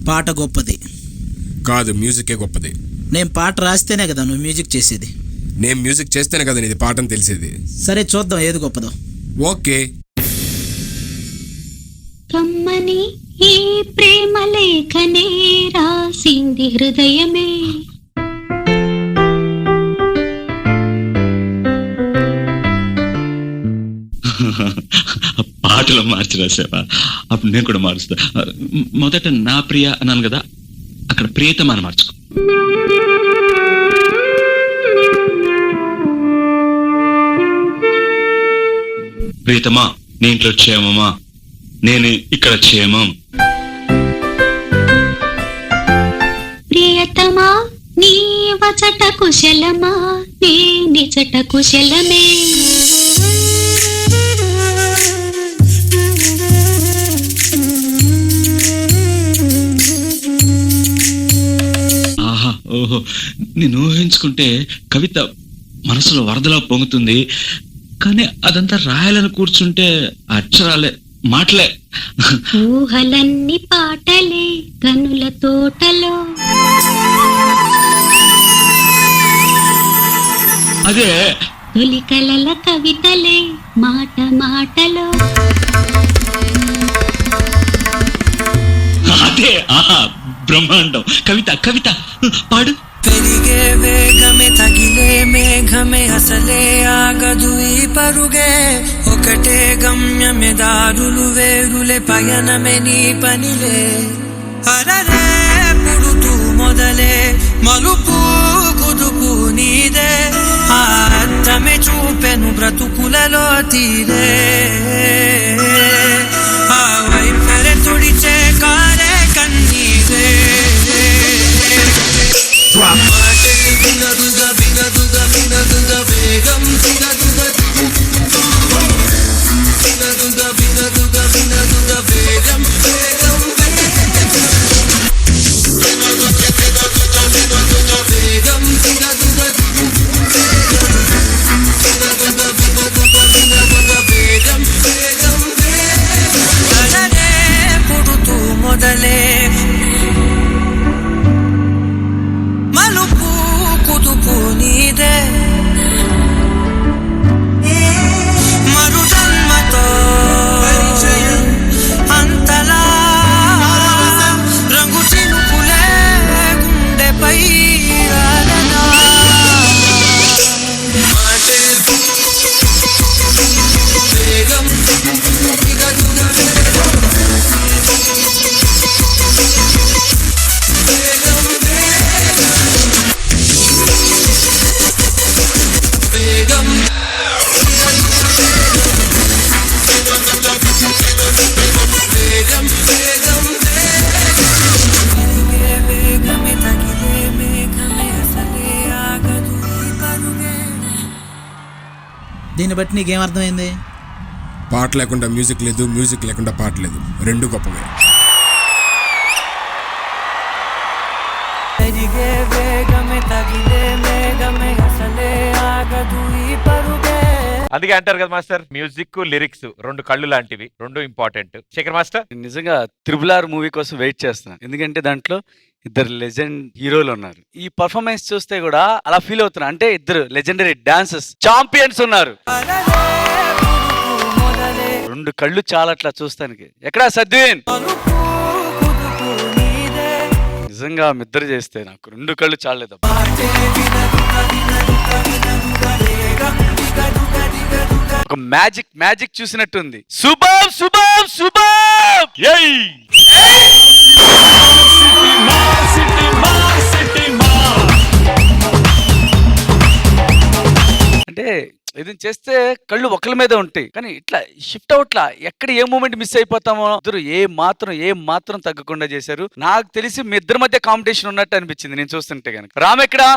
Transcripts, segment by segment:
పాట గొప్పది కాదు, మ్యూజికే గొప్పది. నేను పాట రాస్తేనే కదా నువ్వు మ్యూజిక్ చేసేది. నేను మ్యూజిక్ చేస్తేనే కదా నీది పాటని తెలిసేది. సరే చూద్దాం ఏది గొప్పదో. ఓకే. కమ్మని ఈ ప్రేమ లేఖనే రాసింది హృదయమే, పాటలు మార్చి రాసావా? అప్పుడు నేను కూడా మారుస్తా. మొదట నా ప్రియ అన్నాను కదా, అక్కడ ప్రియతమా అని మార్చుకో. ప్రియతమా నీ ఇంట్లో క్షేమమా, నేను ఇక్కడ క్షేమం. ప్రియతమా నీ వచట కుశలమా, నీ నిజట కుశలమే. ఆహా, ఓహో, నేను ఊహించుకుంటే కవిత మనసులో వరదలా పొంగుతుంది. కానీ అదంతా రాయాలని కూర్చుంటే అక్షరాలే, మాటలే. ఊహలన్నీ పాటలే కనుల తోటలో. అదే తొలి కలల కవితలే మాట మాటలో. అదే ఆహా, బ్రహ్మాండం. కవిత కవిత పాడు. పెరిగే వేగమే తగిలే మేఘమే అసలే ఆగదు ఈ పరుగే, ఒకటే గమ్యమే దారులు వేరులే పయనమే నీ పనిలే. అరరే పుడుతూ మొదలే మలుపు కుదుపు నీదే, ఆ అర్థమే చూపెను బ్రతుకులలో తీరే. ఆ వైపరే తుడిచే కారే కన్నీరే. వినదుగా వినదుగా వినదుగా వేగం వినదుగా వినదుగా వినదుగా వినదుగా వేగం వేగం వేగం వినదుగా వినదుగా వేగం వేగం అలనే పుడుతూ మొదలే మలుపు కుదుపు నీదే, మరు జన్మతో అంతలా రంగు చినుకులే గుండెపై రాలనా. మాటే వేగం దీన్ని బట్టి నీకేం అర్థమైంది? పాట లేకుండా మ్యూజిక్ లేదు, మ్యూజిక్ లేకుండా పాట లేదు, రెండు గొప్పవే. పెరిగే వేగమే తగిలే మేఘమే అసలే ఆగదు ఈ పరుగే. అందుకే అంటారు కదా మాస్టర్, మ్యూజిక్ లిరిక్స్ రెండు కళ్ళు లాంటివి, రెండు ఇంపార్టెంట్. శేఖర్ మాస్టర్, నిజంగా త్రిబుల్ ఆర్ మూవీ కోసం వెయిట్ చేస్తున్నాను, ఎందుకంటే దాంట్లో ఇద్దరు లెజెండ్ హీరోలు ఉన్నారు. ఈ పర్ఫార్మెన్స్ చూస్తే కూడా అలా ఫీల్ అవుతున్నా, అంటే ఇద్దరు లెజెండరీ డాన్సర్స్ ఛాంపియన్స్ ఉన్నారు. రెండు కళ్ళు చాలా అట్లా చూస్తానికి. ఎక్కడా సద్వీన్? నిజంగా మిద్దరు చేస్తే నాకు రెండు కళ్ళు చాలేదు. ఒక మ్యాజిక్ చూసినట్టుంది. శుభం శుభం శుభం. అంటే ఇది చేస్తే కళ్ళు ఒకళ్ళ మీద ఉంటాయి, కానీ ఇట్లా షిఫ్ట్ అవుట్లా ఎక్కడ ఏ మూమెంట్ మిస్ అయిపోతామో. ఇద్దరు ఏ మాత్రం తగ్గకుండా చేశారు. నాకు తెలిసి మీ ఇద్దరి మధ్య కాంపిటీషన్ ఉన్నట్టు అనిపించింది నేను చూస్తుంటే కనుక. రామ్ ఎక్కడా?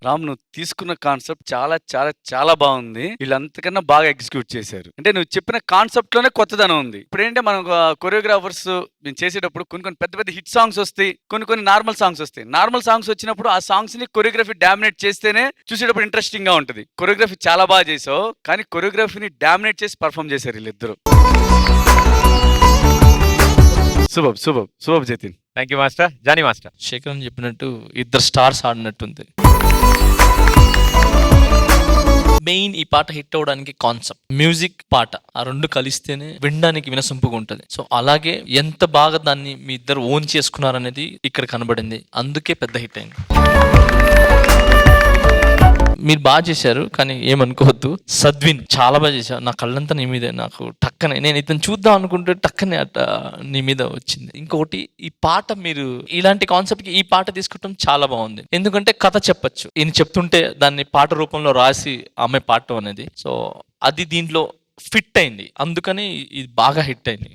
రామ్, నువ్వు తీసుకున్న కాన్సెప్ట్ చాలా చాలా చాలా బాగుంది. వీళ్ళంతకన్నా బాగా ఎగ్జిక్యూట్ చేశారు. అంటే నువ్వు చెప్పిన కాన్సెప్ట్ లోనే కొత్తదనం ఉంది. ఇప్పుడు ఏంటంటే మనం కొరియోగ్రాఫర్స్ మేము చేసేటప్పుడు కొన్ని పెద్ద పెద్ద హిట్ సాంగ్స్ వస్తాయి, కొన్ని నార్మల్ సాంగ్స్ వస్తాయి. నార్మల్ సాంగ్స్ వచ్చినప్పుడు ఆ సాంగ్స్ ని కొరియోగ్రఫీ డామినేట్ చేస్తేనే చూసేటప్పుడు ఇంట్రెస్టింగ్ గా ఉంటుంది. కొరియోగ్రఫీ చాలా బాగా చేసావు, కానీ కొరియోగ్రఫీని డామినేట్ చేసి పర్ఫామ్ చేశారు వీళ్ళిద్దరు. Shubham Jatin. Thank you master. Jani master. Shekhar అని చెప్పినట్టు ఇద్దరు స్టార్స్ ఆడినట్టుంది. మెయిన్ ఈ పాట హిట్ అవడానికి కాన్సెప్ట్, మ్యూజిక్, పాట ఆ రెండు కలిస్తేనే వినడానికి వినసొంపుగా ఉంటది. సో అలాగే ఎంత బాగా దాన్ని మీ ఇద్దరు ఓన్ చేసుకున్నారనేది ఇక్కడ కనబడింది. అందుకే పెద్ద హిట్ అయింది. మీరు బాగా చేశారు, కానీ ఏమనుకోవద్దు. సద్విన్ చాలా బాగా చేశారు. నా కళ్ళంతా నీ మీదే. నాకు టక్కనే నేను ఇతను చూద్దాం అనుకుంటే టక్కనే అట్ట నీ మీద వచ్చింది. ఇంకొకటి, ఈ పాట మీరు ఇలాంటి కాన్సెప్ట్ కి ఈ పాట తీసుకోవటం చాలా బాగుంది. ఎందుకంటే కథ చెప్పచ్చు, ఈయన చెప్తుంటే దాన్ని పాట రూపంలో రాసి ఆమె పాడటం అనేది. సో అది దీంట్లో ఫిట్ అయింది, అందుకని ఇది బాగా హిట్ అయింది.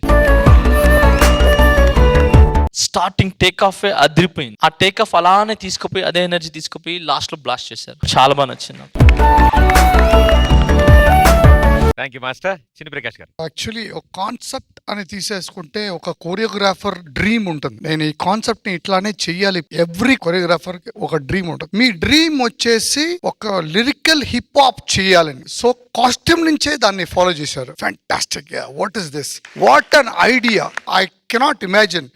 స్టార్టింగ్ టేక్ ఆఫ్ అదిరిపోయింది. ఆ టేక్ ఆఫ్ అలానే తీసుకుపోయి అదే ఎనర్జీ తీసుకుపోయి లాస్ట్ లో బ్లాస్ట్ చేశారు. చాలా బాగా నచ్చింది నాకు. Thank you master. చిన్ని ప్రకాష్ గారు. యాక్చువల్లీ ఒక కాన్సెప్ట్ అని తీసేసుకుంటే ఒక కొరియోగ్రాఫర్ డ్రీమ్ ఉంటుంది. నేను ఈ కాన్సెప్ట్ ని ఇట్లానే చెయ్యాలి. ఎవ్రీ కొరియోగ్రాఫర్ ఒక డ్రీమ్ ఉంటుంది. మీ డ్రీమ్ వచ్చేసి ఒక లిరికల్ హిప్ హాప్ చేయాలని. సో కాస్ట్యూమ్ నుంచే దాన్ని ఫాలో చేశారు. Fantastic. What is this? What an idea! I cannot imagine.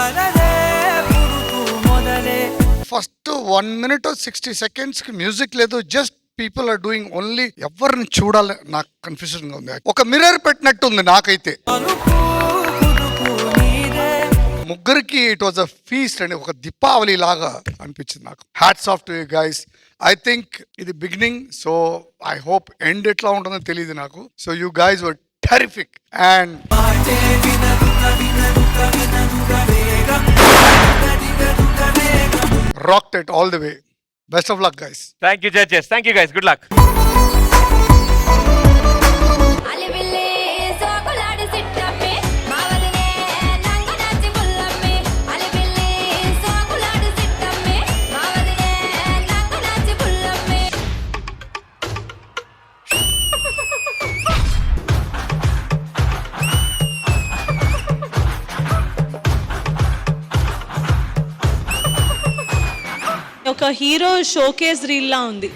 First 1 minute 60 seconds కి మ్యూజిక్ లేదు, just people are doing only. ఎవరిని చూడాలి నాకు కన్ఫ్యూజన్ గా ఉంది. ఒక మిర్రర్ పెట్టినట్టుంది నాకైతే. ముగ్గురికి ఇట్ వాజ్ అ ఫీస్ట్ అండి, ఒక దీపావళి లాగా అనిపించింది నాకు. Hats off to you guys. I think ఇది beginning, so I hope end ఎట్లా ఉంటుందో తెలియదు నాకు. So you guys were terrific and rocked it all the way. Best of luck, guys. Thank you, judges. Thank you, guys. Good luck. ఒక hero showcase reel లా ఉంది.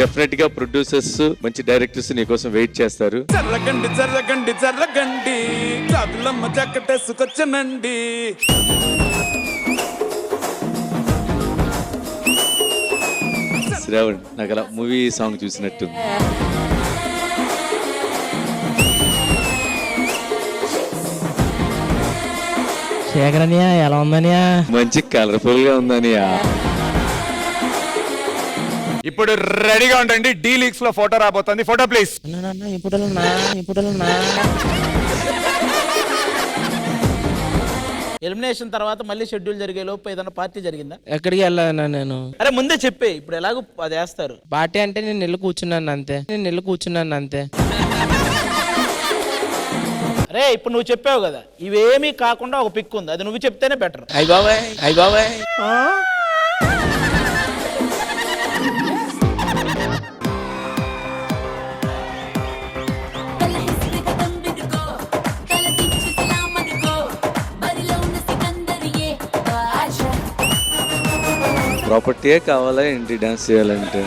Definite గా producers, మంచి directors నీ కోసం వెయిట్ చేస్తారు. శ్రావణ్, నాకు అలా మూవీ సాంగ్ చూసినట్టుంది. శేఖరనియా ఎలా ఉందనియా? మంచి కలర్ఫుల్ గా ఉందనియా. ఇప్పుడు రెడీగా ఉండండి, డి లీగ్స్ లో ఫోటో రాబోతుంది. Photo please. ఎలిమినేషన్ తర్వాత మళ్ళీ షెడ్యూల్ జరిగే లోపు ఏదైనా పార్టీ జరిగిందా? ఎక్కడికి వెళ్ళానా నేను? అరే ముందే చెప్పే, ఇప్పుడు ఎలాగో అది వేస్తారు. పార్టీ అంటే నేను వెళ్ళి కూర్చున్నాను అంతే. అరే ఇప్పుడు నువ్వు చెప్పావు కదా, ఇవేమీ కాకుండా ఒక పిక్ ఉంది, అది నువ్వు చెప్తేనే బెటర్. అయ్య బాబాయ్ ప్రాపర్టీయే కావాలా ఏంటి డాన్స్ చేయాలంటే?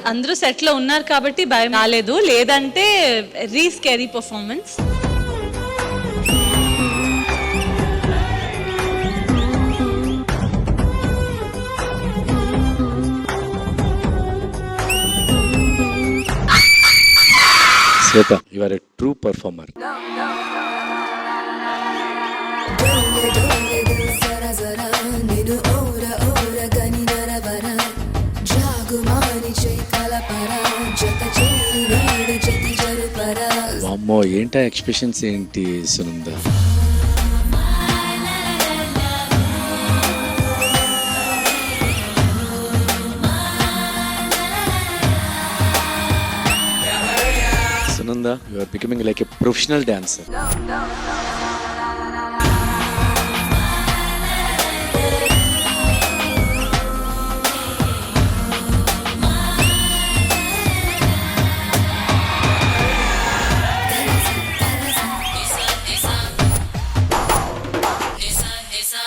అందరూ సెట్ లో ఉన్నారు కాబట్టి భయం రాలేదు, లేదంటే very scary performance. Shweta, you are a true performer. అమ్మో ఏంటా ఎక్స్ప్రెషన్స్ ఏంటి Sunanda? Sunanda, you are becoming like a professional dancer.